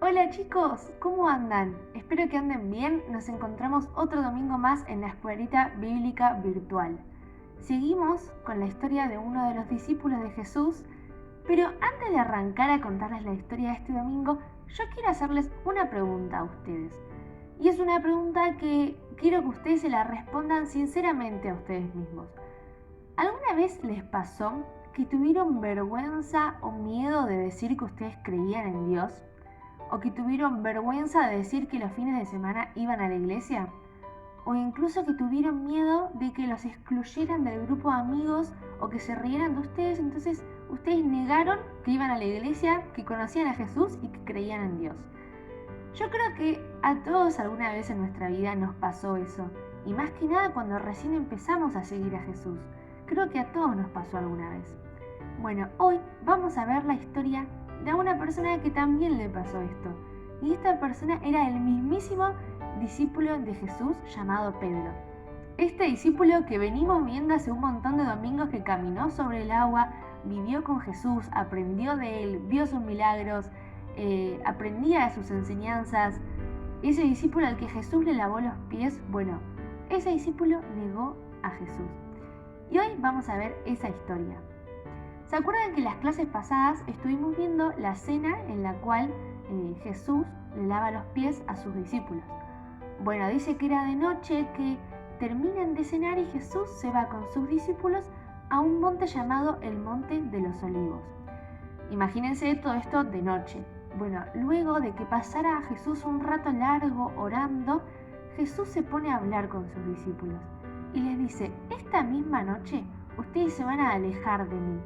Hola chicos, ¿cómo andan? Espero que anden bien. Nos encontramos otro domingo más en la escuelita bíblica virtual. Seguimos con la historia de uno de los discípulos de Jesús, pero antes de arrancar a contarles la historia de este domingo, yo quiero hacerles una pregunta a ustedes. Y es una pregunta que quiero que ustedes se la respondan sinceramente a ustedes mismos. ¿Alguna vez les pasó que tuvieron vergüenza o miedo de decir que ustedes creían en Dios? ¿O que tuvieron vergüenza de decir que los fines de semana iban a la iglesia? ¿O incluso que tuvieron miedo de que los excluyeran del grupo de amigos o que se rieran de ustedes? Entonces ustedes negaron que iban a la iglesia, que conocían a Jesús y que creían en Dios. Yo creo que a todos alguna vez en nuestra vida nos pasó eso. Y más que nada cuando recién empezamos a seguir a Jesús. Creo que a todos nos pasó alguna vez. Bueno, hoy vamos a ver la historia de una persona que también le pasó esto. Y esta persona era el mismísimo discípulo de Jesús llamado Pedro. Este discípulo que venimos viendo hace un montón de domingos, que caminó sobre el agua, vivió con Jesús, aprendió de él, vio sus milagros, aprendía de sus enseñanzas. Ese discípulo al que Jesús le lavó los pies, bueno, ese discípulo negó a Jesús. Y hoy vamos a ver esa historia. ¿Se acuerdan que en las clases pasadas estuvimos viendo la cena en la cual Jesús le lava los pies a sus discípulos? Bueno, dice que era de noche, que terminan de cenar y Jesús se va con sus discípulos a un monte llamado el Monte de los Olivos. Imagínense todo esto de noche. Bueno, luego de que pasara Jesús un rato largo orando, Jesús se pone a hablar con sus discípulos y les dice: esta misma noche ustedes se van a alejar de mí.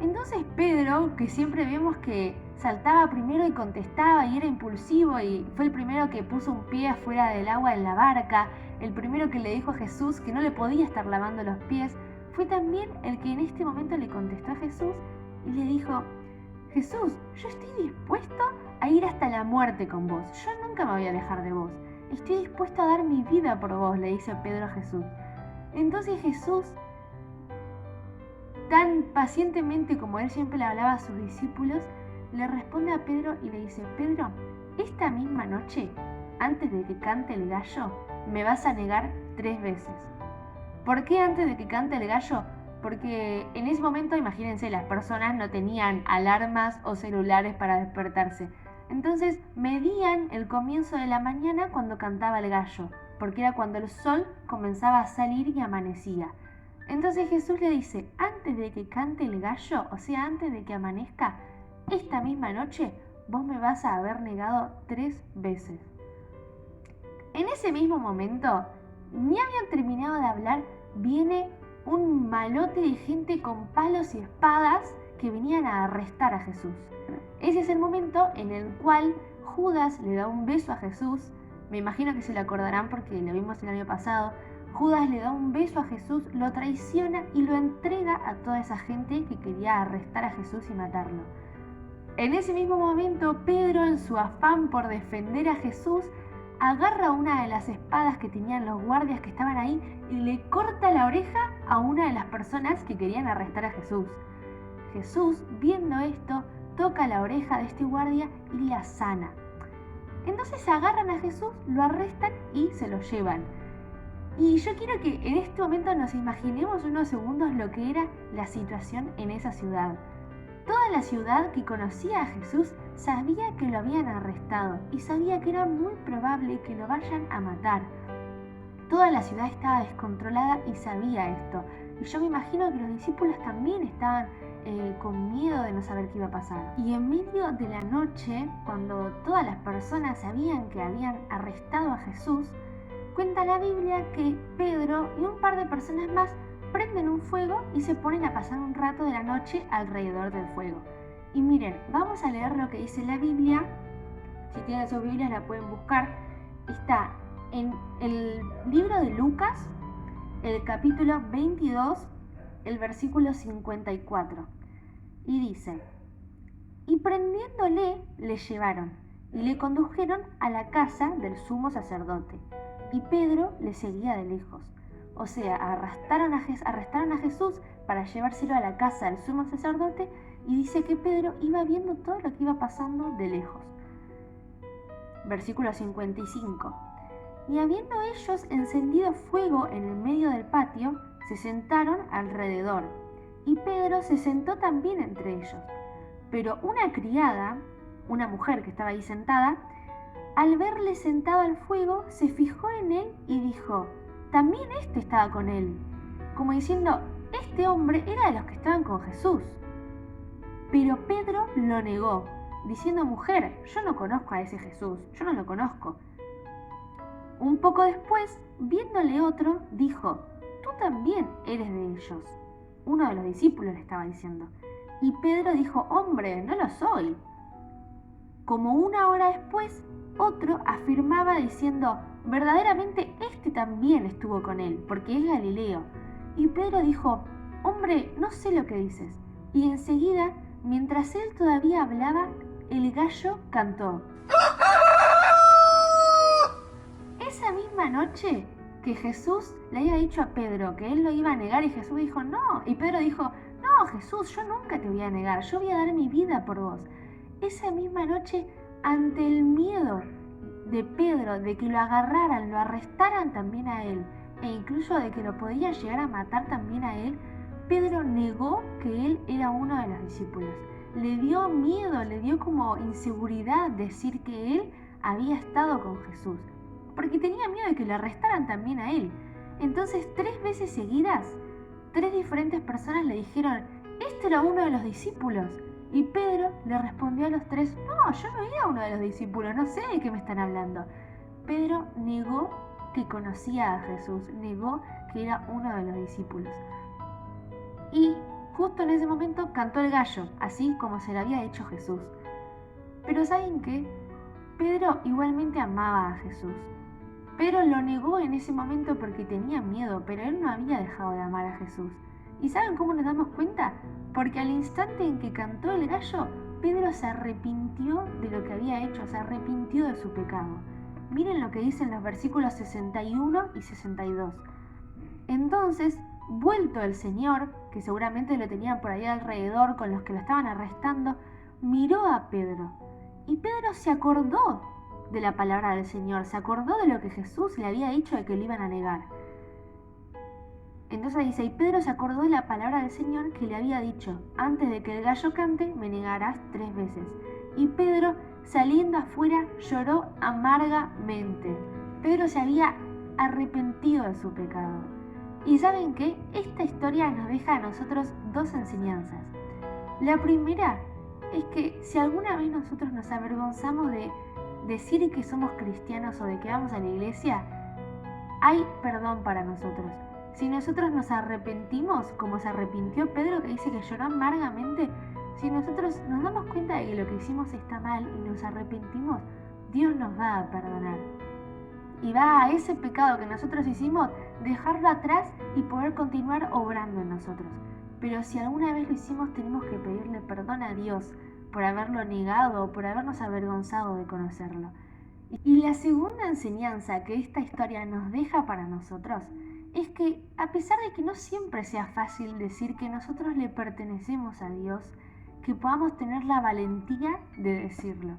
Entonces Pedro, que siempre vemos que saltaba primero y contestaba y era impulsivo y fue el primero que puso un pie afuera del agua en la barca, el primero que le dijo a Jesús que no le podía estar lavando los pies, fue también el que en este momento le contestó a Jesús y le dijo: Jesús, yo estoy dispuesto a ir hasta la muerte con vos, yo nunca me voy a alejar de vos, estoy dispuesto a dar mi vida por vos, le dice Pedro a Jesús. Entonces Jesús, tan pacientemente como él siempre le hablaba a sus discípulos, le responde a Pedro y le dice: Pedro, esta misma noche, antes de que cante el gallo, me vas a negar 3 veces. ¿Por qué antes de que cante el gallo? Porque en ese momento, imagínense, las personas no tenían alarmas o celulares para despertarse. Entonces medían el comienzo de la mañana cuando cantaba el gallo, porque era cuando el sol comenzaba a salir y amanecía. Entonces Jesús le dice: antes de que cante el gallo, o sea, antes de que amanezca, esta misma noche vos me vas a haber negado 3 veces. En ese mismo momento, ni habían terminado de hablar, viene un malote de gente con palos y espadas que venían a arrestar a Jesús. Ese es el momento en el cual Judas le da un beso a Jesús. Me imagino que se lo acordarán porque lo vimos el año pasado. Judas le da un beso a Jesús, lo traiciona y lo entrega a toda esa gente que quería arrestar a Jesús y matarlo. En ese mismo momento, Pedro, en su afán por defender a Jesús, agarra una de las espadas que tenían los guardias que estaban ahí y le corta la oreja a una de las personas que querían arrestar a Jesús. Jesús, viendo esto, toca la oreja de este guardia y la sana. Entonces agarran a Jesús, lo arrestan y se lo llevan. Y yo quiero que en este momento nos imaginemos unos segundos lo que era la situación en esa ciudad. Toda la ciudad que conocía a Jesús sabía que lo habían arrestado y sabía que era muy probable que lo vayan a matar. Toda la ciudad estaba descontrolada y sabía esto. Y yo me imagino que los discípulos también estaban con miedo de no saber qué iba a pasar. Y en medio de la noche, cuando todas las personas sabían que habían arrestado a Jesús, cuenta la Biblia que Pedro y un par de personas más prenden un fuego y se ponen a pasar un rato de la noche alrededor del fuego. Y miren, vamos a leer lo que dice la Biblia. Si tienen sus Biblias la pueden buscar. Está en el libro de Lucas, el capítulo 22, el versículo 54. Y dice: y prendiéndole le llevaron y le condujeron a la casa del sumo sacerdote. Y Pedro le seguía de lejos. O sea, arrastraron a Jesús para llevárselo a la casa del sumo sacerdote, y dice que Pedro iba viendo todo lo que iba pasando de lejos. versículo 55. Y habiendo ellos encendido fuego en el medio del patio, se sentaron alrededor, y Pedro se sentó también entre ellos. Pero una criada, una mujer que estaba ahí sentada, al verle sentado al fuego, se fijó en él y dijo: también este estaba con él, como diciendo, este hombre era de los que estaban con Jesús. Pero Pedro lo negó, diciendo: mujer, yo no conozco a ese Jesús, yo no lo conozco. Un poco después, viéndole otro, dijo: tú también eres de ellos. Uno de los discípulos le estaba diciendo. Y Pedro dijo: hombre, no lo soy. Como una hora después, otro afirmaba diciendo: verdaderamente este también estuvo con él, porque es Galileo. Y Pedro dijo: hombre, no sé lo que dices. Y enseguida, mientras él todavía hablaba, el gallo cantó. Esa misma noche que Jesús le había dicho a Pedro que él lo iba a negar, y Jesús dijo: no. Y Pedro dijo: no, Jesús, yo nunca te voy a negar, yo voy a dar mi vida por vos. Esa misma noche, ante el miedo de Pedro de que lo agarraran, lo arrestaran también a él, e incluso de que lo podían llegar a matar también a él, Pedro negó que él era uno de los discípulos. Le dio miedo, le dio como inseguridad decir que él había estado con Jesús, porque tenía miedo de que lo arrestaran también a él. Entonces, 3 veces seguidas, 3 diferentes personas le dijeron: este era uno de los discípulos. Y Pedro le respondió a los 3: no, yo no era uno de los discípulos, no sé de qué me están hablando. Pedro negó que conocía a Jesús, negó que era uno de los discípulos. Y justo en ese momento cantó el gallo, así como se lo había hecho Jesús. Pero ¿saben qué? Pedro igualmente amaba a Jesús. Pedro lo negó en ese momento porque tenía miedo, pero él no había dejado de amar a Jesús. ¿Y saben cómo nos damos cuenta? Porque al instante en que cantó el gallo, Pedro se arrepintió de lo que había hecho, se arrepintió de su pecado. Miren lo que dicen los versículos 61 y 62. Entonces, vuelto el Señor, que seguramente lo tenían por ahí alrededor con los que lo estaban arrestando, miró a Pedro. Y Pedro se acordó de la palabra del Señor, se acordó de lo que Jesús le había dicho de que le iban a negar. Entonces dice: y Pedro se acordó de la palabra del Señor que le había dicho: antes de que el gallo cante, me negarás 3 veces. Y Pedro, saliendo afuera, lloró amargamente. Pedro se había arrepentido de su pecado. ¿Y saben qué? Esta historia nos deja a nosotros 2 enseñanzas. La primera es que si alguna vez nosotros nos avergonzamos de decir que somos cristianos o de que vamos a la iglesia, hay perdón para nosotros. Si nosotros nos arrepentimos, como se arrepintió Pedro, que dice que lloró amargamente, si nosotros nos damos cuenta de que lo que hicimos está mal y nos arrepentimos, Dios nos va a perdonar. Y va a ese pecado que nosotros hicimos, dejarlo atrás y poder continuar obrando en nosotros. Pero si alguna vez lo hicimos, tenemos que pedirle perdón a Dios por haberlo negado o por habernos avergonzado de conocerlo. Y la segunda enseñanza que esta historia nos deja para nosotros es que, a pesar de que no siempre sea fácil decir que nosotros le pertenecemos a Dios, que podamos tener la valentía de decirlo.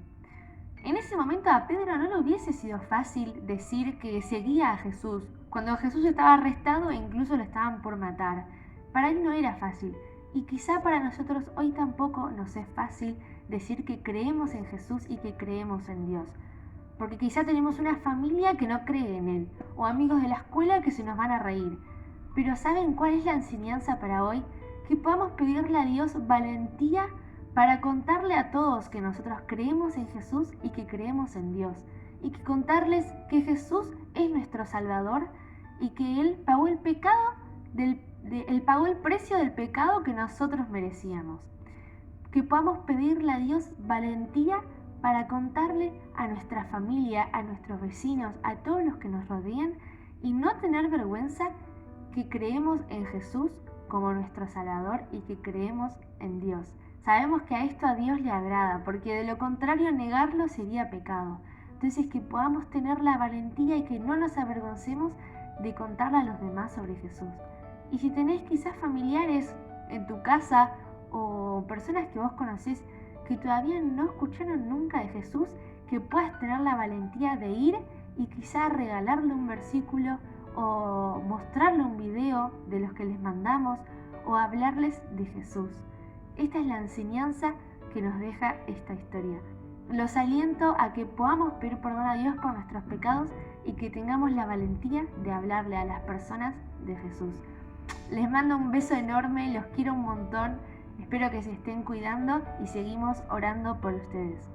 En ese momento a Pedro no le hubiese sido fácil decir que seguía a Jesús, cuando Jesús estaba arrestado e incluso lo estaban por matar. Para él no era fácil, y quizá para nosotros hoy tampoco nos es fácil decir que creemos en Jesús y que creemos en Dios. Porque quizá tenemos una familia que no cree en Él, o amigos de la escuela que se nos van a reír. Pero ¿saben cuál es la enseñanza para hoy? Que podamos pedirle a Dios valentía para contarle a todos que nosotros creemos en Jesús y que creemos en Dios. Y que contarles que Jesús es nuestro Salvador y que Él pagó el pecado Él pagó el precio del pecado que nosotros merecíamos. Que podamos pedirle a Dios valentía para contarle a nuestra familia, a nuestros vecinos, a todos los que nos rodean, y no tener vergüenza que creemos en Jesús como nuestro Salvador y que creemos en Dios. Sabemos que a esto a Dios le agrada, porque de lo contrario negarlo sería pecado. Entonces que podamos tener la valentía y que no nos avergoncemos de contarle a los demás sobre Jesús. Y si tenés quizás familiares en tu casa o personas que vos conocés que todavía no escucharon nunca de Jesús, que puedas tener la valentía de ir y quizá regalarle un versículo o mostrarle un video de los que les mandamos o hablarles de Jesús. Esta es la enseñanza que nos deja esta historia. Los aliento a que podamos pedir perdón a Dios por nuestros pecados y que tengamos la valentía de hablarle a las personas de Jesús. Les mando un beso enorme, los quiero un montón, espero que se estén cuidando y seguimos orando por ustedes.